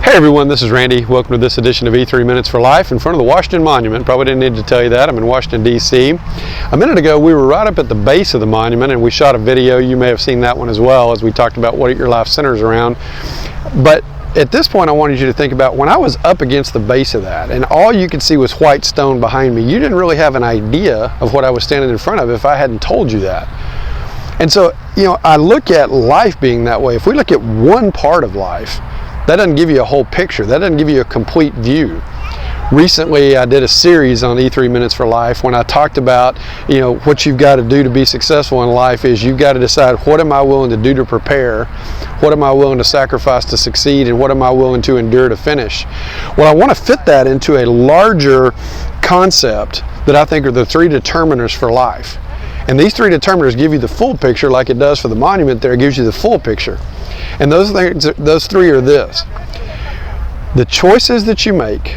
Hey everyone, this is Randy. Welcome to this edition of E3 Minutes for Life in front of the Washington Monument. Probably didn't need to tell you that. I'm in Washington, D.C. A minute ago, we were right up at the base of the monument and we shot a video. You may have seen that one as well, as we talked about what your life centers around. But at this point, I wanted you to think about when I was up against the base of that and all you could see was white stone behind me. You didn't really have an idea of what I was standing in front of if I hadn't told you that. And so, I look at life being that way. If we look at one part of life, that doesn't give you a whole picture. That doesn't give you a complete view. Recently, I did a series on E3 Minutes for Life when I talked about, what you've got to do to be successful in life is you've got to decide, what am I willing to do to prepare? What am I willing to sacrifice to succeed? And what am I willing to endure to finish? Well, I want to fit that into a larger concept that I think are the three determiners for life. And these three determiners give you the full picture, like it does for the monument there. It gives you the full picture. And those three are this: the choices that you make,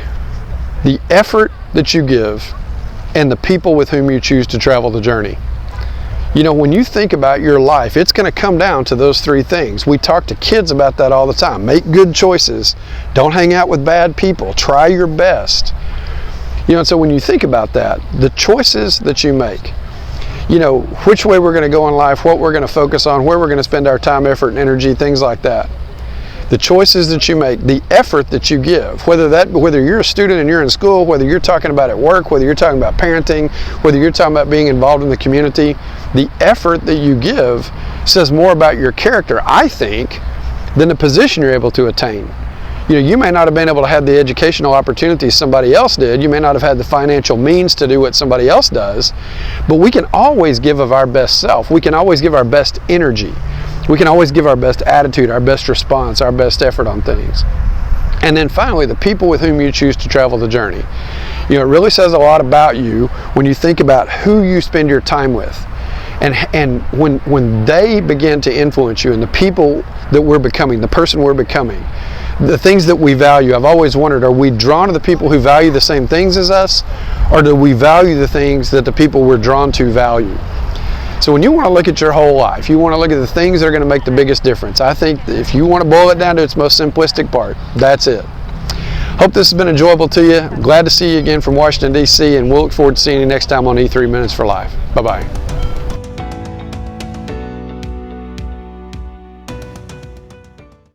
the effort that you give, and the people with whom you choose to travel the journey. When you think about your life, it's going to come down to those three things. We talk to kids about that all the time. Make good choices. Don't hang out with bad people. Try your best. And so when you think about that, the choices that you make, which way we're going to go in life, what we're going to focus on, where we're going to spend our time, effort, and energy, things like that. The choices that you make, the effort that you give, whether you're a student and you're in school, whether you're talking about at work, whether you're talking about parenting, whether you're talking about being involved in the community, the effort that you give says more about your character, I think, than the position you're able to attain. You may not have been able to have the educational opportunities somebody else did. You may not have had the financial means to do what somebody else does, but we can always give of our best self. We can always give our best energy. We can always give our best attitude, our best response, our best effort on things. And then finally, the people with whom you choose to travel the journey. It really says a lot about you when you think about who you spend your time with. And when they begin to influence you and the people that we're becoming, the person we're becoming, the things that we value. I've always wondered, are we drawn to the people who value the same things as us, or do we value the things that the people we're drawn to value? So when you want to look at your whole life, you want to look at the things that are going to make the biggest difference. I think that if you want to boil it down to its most simplistic part, that's it. Hope this has been enjoyable to you. Glad to see you again from Washington, D.C., and we'll look forward to seeing you next time on E3 Minutes for Life. Bye-bye.